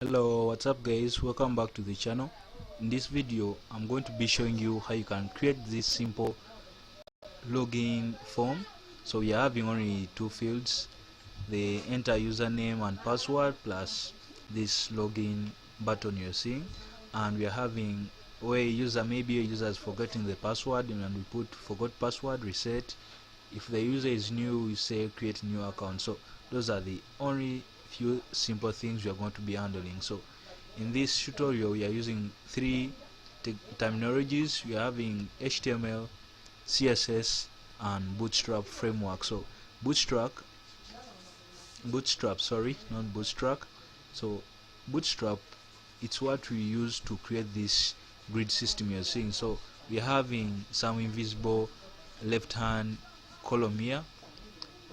Hello, what's up guys, welcome back to the channel. In this video I'm going to be showing you how you can create this simple login form. So we are having only two fields, the enter username and password plus this login button you're seeing, and we are having where maybe a user is forgetting the password and we put forgot password, reset. If the user is new, we say create new account. So those are the only few simple things we are going to be handling. So in this tutorial we are using three terminologies. We are having HTML, CSS and Bootstrap framework. So Bootstrap, sorry, not Bootstrap. So Bootstrap, it's what we use to create this grid system you're seeing. So we're having some invisible left hand column here,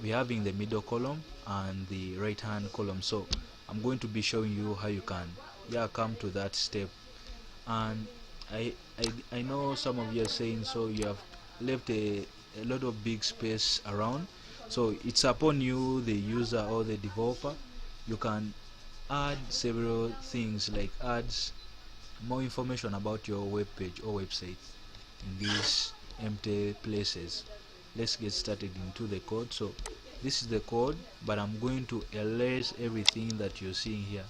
we're having the middle column and the right hand column. So I'm going to be showing you how you can come to that step. And I know some of you are saying, so you have left a lot of big space around. So it's upon you, the user or the developer. You can add several things like ads, more information about your web page or website in these empty places. Let's get started into the code. So this is the code, but I'm going to erase everything that you're seeing here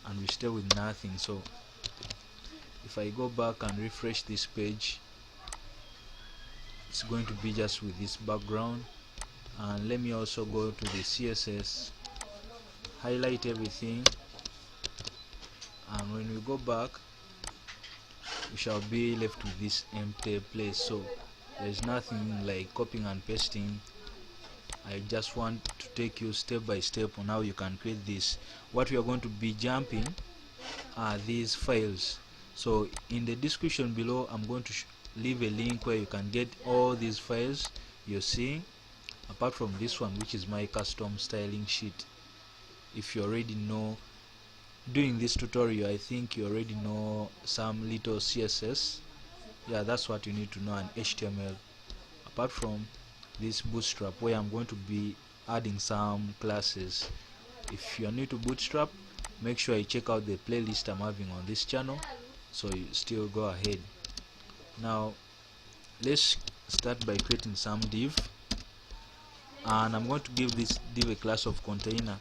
and we stay with nothing. So if I go back and refresh this page, it's going to be just with this background. And let me also go to the CSS, highlight everything, and when we go back we shall be left with this empty place. So there's nothing like copying and pasting. I just want to take you step by step on how you can create this. What we are going to be jumping are these files. So in the description below I'm going to leave a link where you can get all these files you're seeing, apart from this one which is my custom styling sheet. If you already know, doing this tutorial I think you already know some little CSS. Yeah, that's what you need to know, and HTML, apart from this Bootstrap where I'm going to be adding some classes. If you are new to Bootstrap, make sure you check out the playlist I'm having on this channel, so you still go ahead. Now let's start by creating some div, and I'm going to give this div a class of container.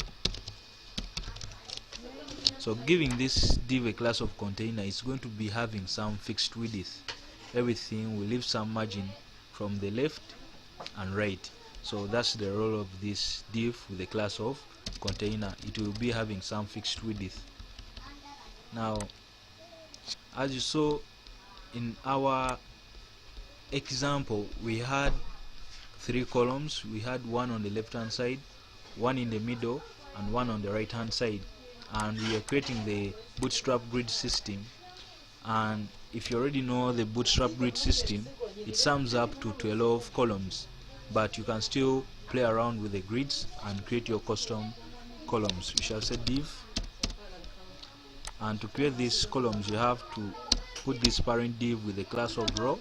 So giving this div a class of container is going to be having some fixed width. Everything will leave some margin from the left and right. So that's the role of this div with the class of container. It will be having some fixed width. Now as you saw in our example, we had three columns. We had one on the left hand side, one in the middle and one on the right hand side, and we are creating the Bootstrap grid system. And if you already know the Bootstrap grid system, it sums up to 12 columns, but you can still play around with the grids and create your custom columns. We shall say div, and to create these columns you have to put this parent div with the class of row.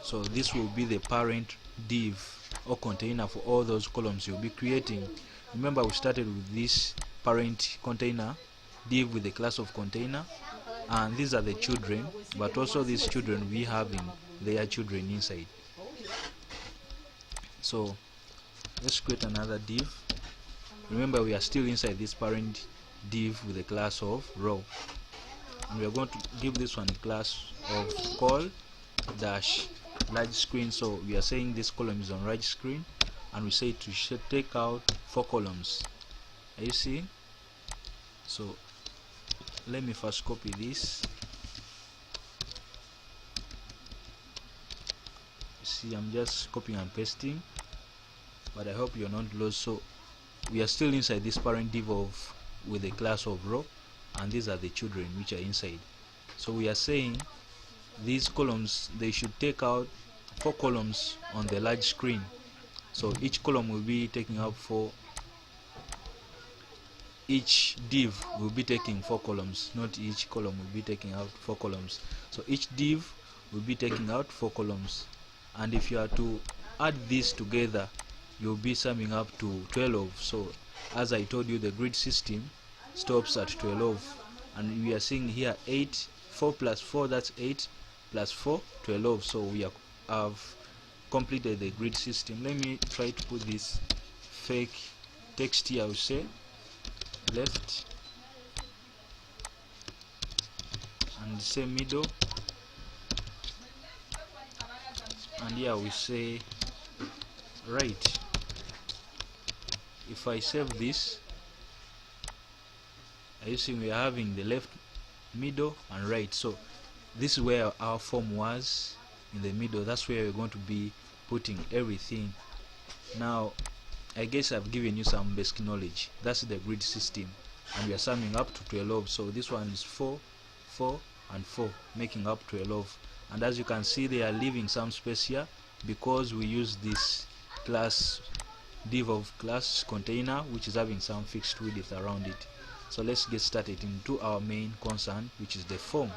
So this will be the parent div or container for all those columns you'll be creating. Remember, we started with this parent container div with the class of container, and these are the children, but also these children we having their children inside. So let's create another div. Remember, we are still inside this parent div with the class of row, and we are going to give this one a class of call dash large screen. So we are saying this column is on large screen, and we say to take out 4 columns. Are you seeing? So let me first copy this. See, I'm just copying and pasting, but I hope you're not lost. So we are still inside this parent div with the class of row, and these are the children which are inside. So we are saying these columns, they should take out 4 columns on the large screen. So each column will be taking out 4. Each div will be taking 4 columns, not each column will be taking out 4 columns. So each div will be taking out 4 columns, and if you are to add these together, you'll be summing up to 12. So as I told you, the grid system stops at 12, and we are seeing here 8, 4 plus 4, that's 8, plus 4, 12. So we have completed the grid system. Let me try to put this fake text here. I will say left and say middle, and here we say right. If I save this, you see we are having the left, middle and right. So this is where our form was, in the middle. That's where we're going to be putting everything. Now I guess I've given you some basic knowledge. That's the grid system, and we are summing up to 12. So this one is 4, 4 and 4, making up 12. And as you can see, they are leaving some space here because we use this class div of class container, which is having some fixed width around it. So let's get started into our main concern, which is the form.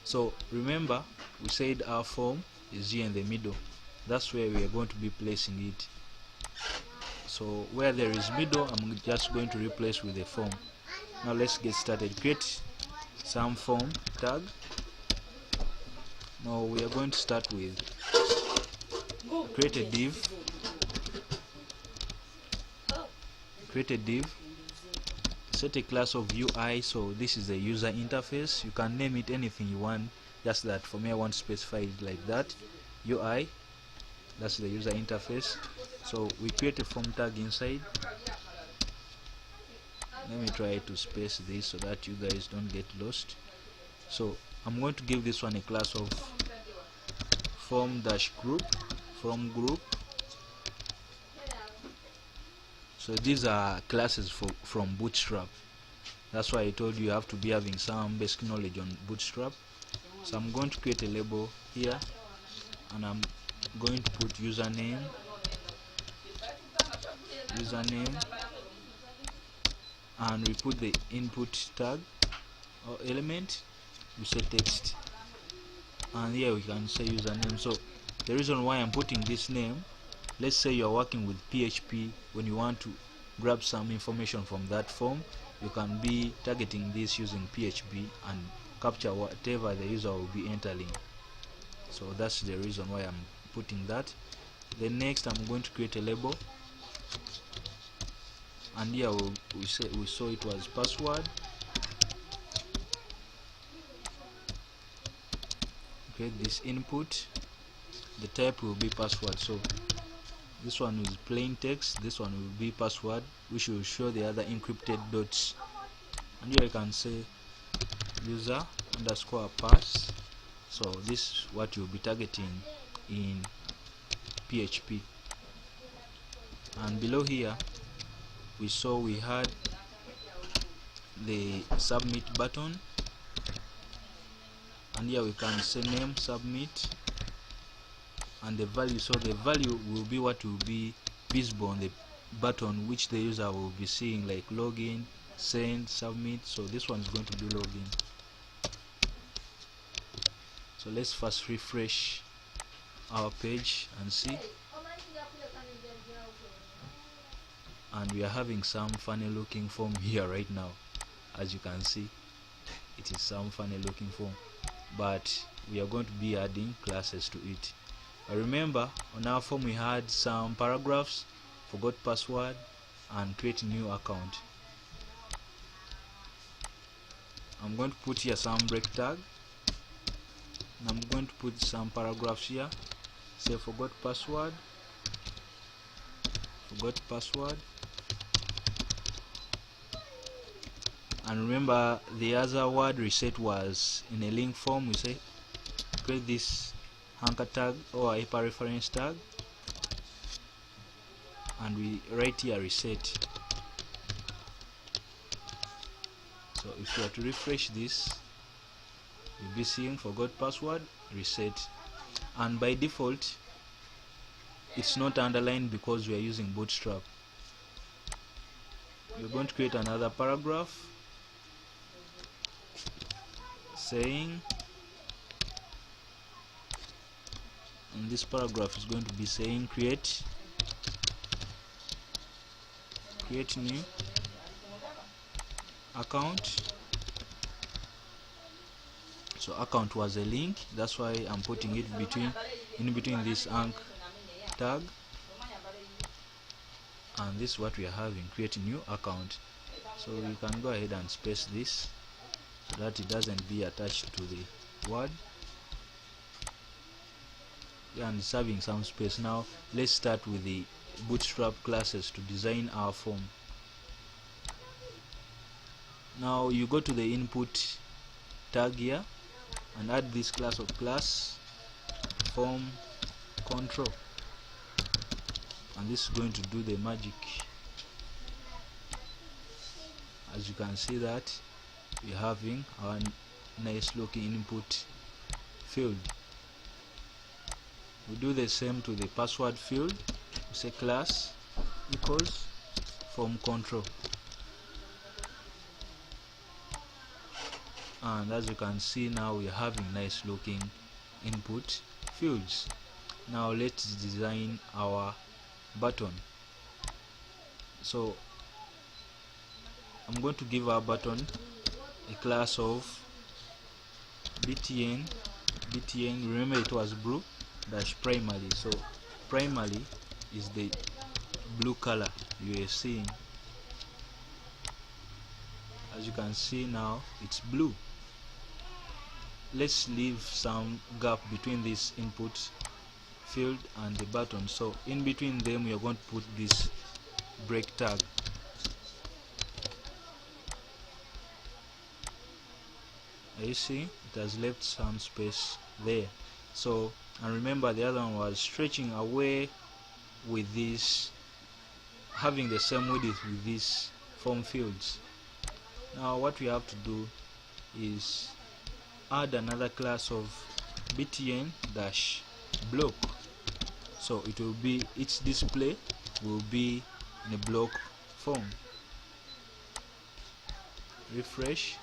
So remember, we said our form is here in the middle. That's where we are going to be placing it. So where there is middle, I'm just going to replace with the form. Now let's get started. Create some form tag. Now we are going to start with create a div. Create a div. Set a class of UI. So this is the user interface. You can name it anything you want. Just that for me, I want to specify it like that. UI. That's the user interface. So we create a form tag inside. Let me try to space this so that you guys don't get lost. So I'm going to give this one a class of form-group, from group. So these are classes from Bootstrap. That's why I told you have to be having some basic knowledge on Bootstrap. So I'm going to create a label here, and I'm going to put username, and we put the input tag or element. We say text, and here we can say username. So the reason why I'm putting this name, let's say you're working with PHP, when you want to grab some information from that form, you can be targeting this using PHP and capture whatever the user will be entering. So that's the reason why I'm putting that. Then next, I'm going to create a label, and here we saw it was password. Create this input. The type will be password. So this one is plain text, this one will be password, which will show the other encrypted dots. And here I can say user underscore pass. So this is what you'll be targeting in PHP. And below here we saw we had the submit button, and here we can say name submit, and the value. So the value will be what will be visible on the button, which the user will be seeing, like login, send, submit. So this one is going to be login. So let's first refresh our page and see, and we are having some funny looking form here right now. As you can see, it is some funny looking form, but we are going to be adding classes to it. Remember, on our form we had some paragraphs, forgot password, and create new account. I'm going to put here some break tag, and I'm going to put some paragraphs here. Say forgot password, and remember the other word reset was in a link form. We say create this anchor tag or hyperreference tag, and we write here reset. So if you are to refresh this, you'll be seeing forgot password, reset, and by default it's not underlined because we are using Bootstrap. We're going to create another paragraph saying, and this paragraph is going to be saying create new, account. So account was a link, that's why I'm putting it in between this anch tag, and this is what we are having, create a new account. So you can go ahead and space this so that it doesn't be attached to the word. Yeah, and it's having some space. Now let's start with the Bootstrap classes to design our form. Now you go to the input tag here and add this class of class form control, and this is going to do the magic. As you can see that we're having our nice looking input field. We do the same to the password field. We say class equals form control, and as you can see now we're having nice looking input fields. Now let's design our button. So I'm going to give our button a class of btn. Remember it was blue dash primary, so primary is the blue color you are seeing. As you can see now it's blue. Let's leave some gap between this input field and the button, so in between them we are going to put this break tag. You see it has left some space there. So, and remember the other one was stretching away with this, having the same width with these form fields. Now what we have to do is add another class of btn dash block, so it will be, its display will be in a block form. Refresh,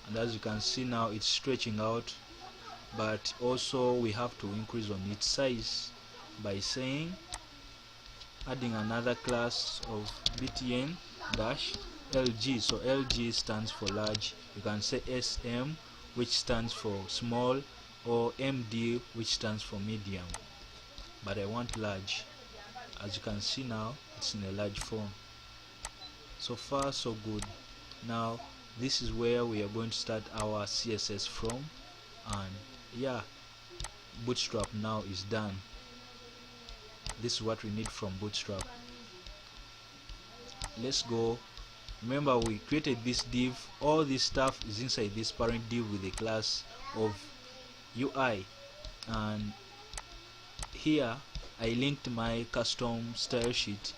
and as you can see now it's stretching out, but also we have to increase on its size by saying adding another class of btn dash lg. So lg stands for large. You can say sm, which stands for small, or md, which stands for medium, but I want large. As you can see now it's in a large form. So far so good. Now this is where we are going to start our CSS from, and yeah, Bootstrap now is done. This is what we need from Bootstrap. Let's go. Remember we created this div, all this stuff is inside this parent div with a class of UI, and here I linked my custom style sheet,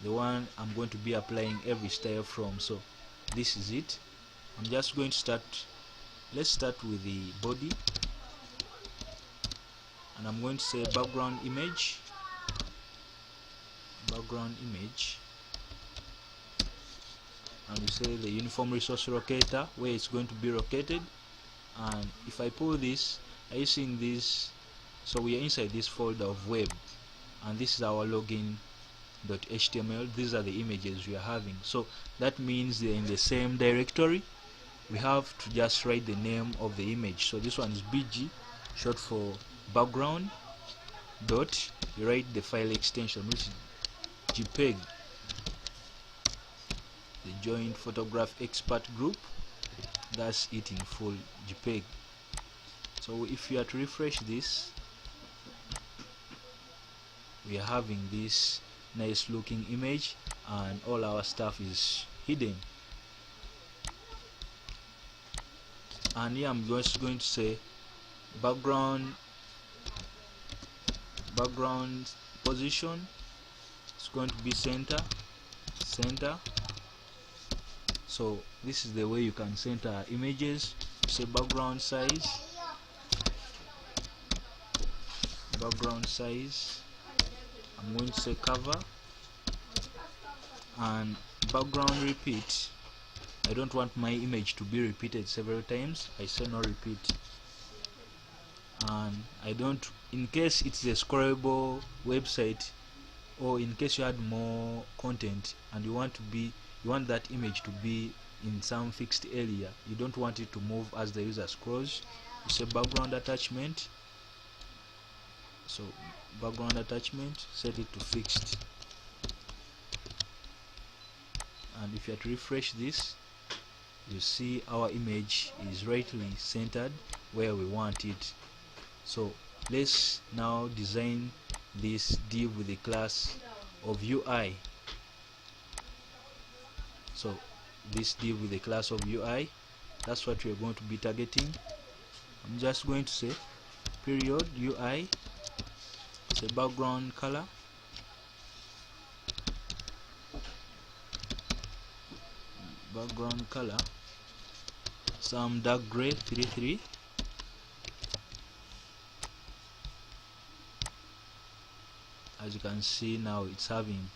the one I'm going to be applying every style from. So this is it. I'm just going to start, let's start with the body, and I'm going to say background image, and we say the uniform resource locator where it's going to be located. And if I pull this, are you seeing this? So we are inside this folder of web, and this is our login.html. These are the images we are having, so that means they're in the same directory. We have to just write the name of the image. So this one is bg, short for background dot, you write the file extension, which is jpeg, the joint photograph expert group. That's it in full, jpeg. So if you are to refresh this, we are having this nice looking image, and all our stuff is hidden. And here I'm just going to say background position, it's going to be center. So this is the way you can center images. Say background size, I'm going to say cover, and background repeat. I don't want my image to be repeated several times. I say no repeat. And I don't, in case it's a scrollable website, or in case you add more content and you want that image to be in some fixed area. You don't want it to move as the user scrolls. You say background attachment. So background attachment, set it to fixed, and if you have to refresh this, you see our image is rightly centered where we want it. So let's now design this div with the class of UI. So this div with the class of UI, that's what we are going to be targeting. I'm just going to say period UI, say background color, some dark gray 33. As you can see now, it's having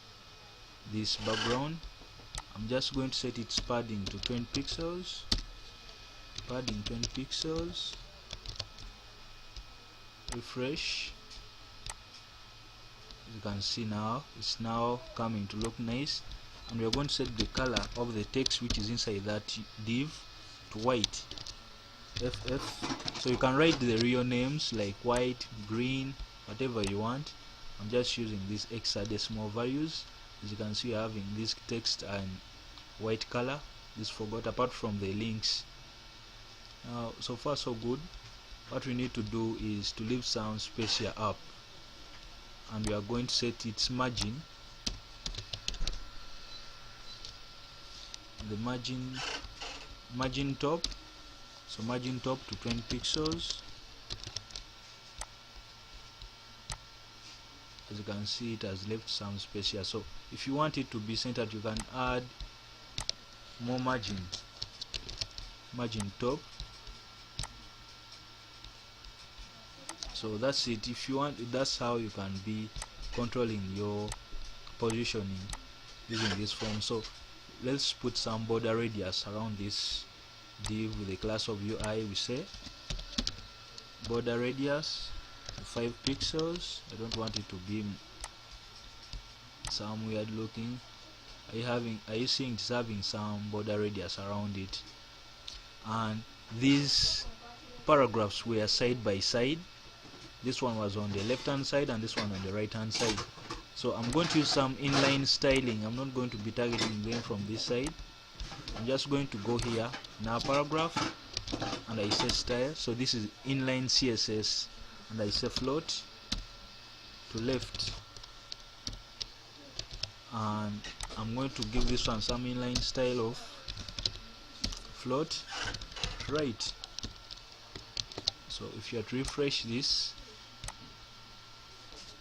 this background. I'm just going to set its padding to 20 pixels, padding 20 pixels, refresh. As you can see now, it's now coming to look nice, and we are going to set the color of the text which is inside that div to white, FF. So you can write the real names like white, green, whatever you want. I'm just using these hexadecimal values. As you can see, you're having this text and white color. This forgot, apart from the links. Now, so far so good. What we need to do is to leave some space here up, and we are going to set its margin, the margin top. So margin top to 20 pixels. As you can see, it has left some space here. So if you want it to be centered, you can add more margin top. So that's it. If you want, that's how you can be controlling your positioning using this form. So let's put some border radius around this div with the class of UI. We say border radius 5 pixels. I don't want it to be some weird looking. Are you seeing it's having some border radius around it? And these paragraphs were side by side. This one was on the left hand side and this one on the right hand side. So I'm going to use some inline styling. I'm not going to be targeting them from this side. I'm just going to go here in our paragraph, and I say style. So this is inline CSS, and I say float to left, and I'm going to give this one some inline style of float right. So if you have to refresh this,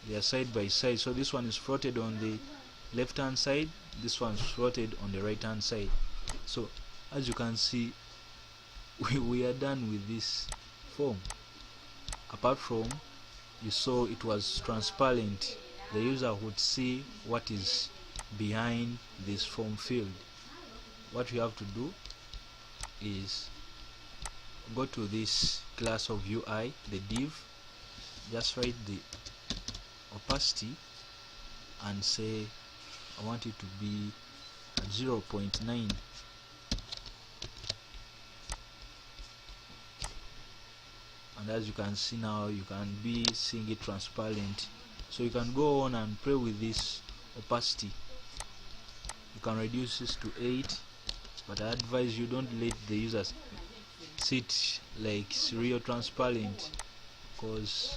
they are side by side. So this one is floated on the left hand side, this one is floated on the right hand side. So as you can see, we are done with this form. Apart from, you saw it was transparent, the user would see what is behind this form field. What you have to do is go to this class of UI, the div, just write the opacity and say I want it to be at 0.9. And as you can see now, you can be seeing it transparent. So you can go on and play with this opacity. You can reduce this to 8, but I advise you don't let the users sit like it's real transparent, because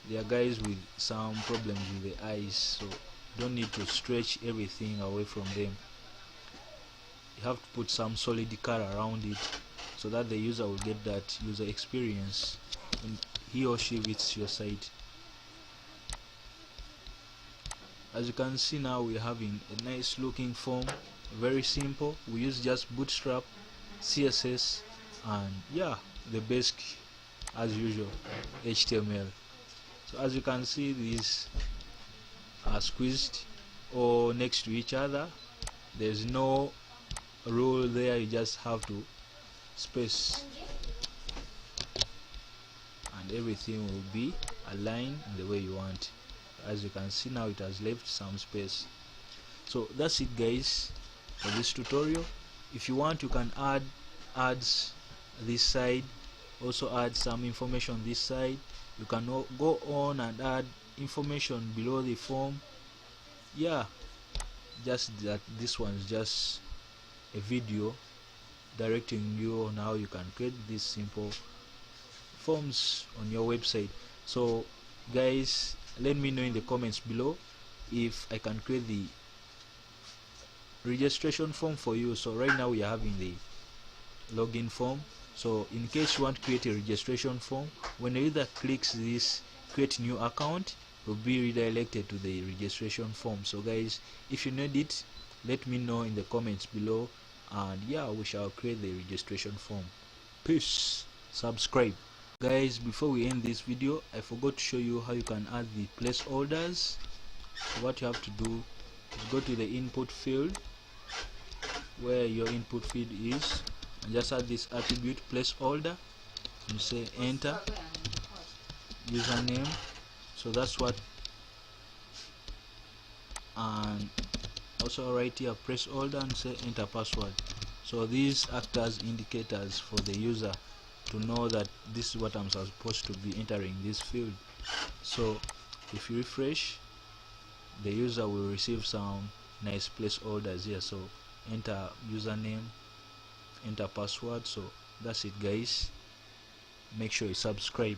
there are guys with some problems with the eyes, so you don't need to stretch everything away from them. You have to put some solid color around it so that the user will get that user experience when he or she visits your site. As you can see now, we're having a nice looking form, very simple. We use just Bootstrap, CSS, and yeah, the basic as usual, HTML. So as you can see, these are squeezed or next to each other. There's no rule there, you just have to space, and everything will be aligned in the way you want. As you can see now, it has left some space. So that's it guys for this tutorial. If you want, you can add ads this side, also add some information this side. You can go on and add information below the form. Yeah, just that this one's just a video directing you on how you can create these simple forms on your website. So guys, let me know in the comments below if I can create the registration form for you. So right now we are having the login form. So in case you want to create a registration form, when the user clicks this create new account, will be redirected to the registration form. So guys, if you need it, let me know in the comments below, and yeah, we shall create the registration form. Peace. Subscribe. Guys, before we end this video, I forgot to show you how you can add the placeholders. So what you have to do is go to the input field where your input field is, and just add this attribute placeholder and say enter username. So that's what, and also right here placeholder and say enter password. So these act as indicators for the user to know that this is what I'm supposed to be entering this field. So if you refresh, the user will receive some nice placeholders here. So enter username, enter password. So that's it guys, make sure you subscribe.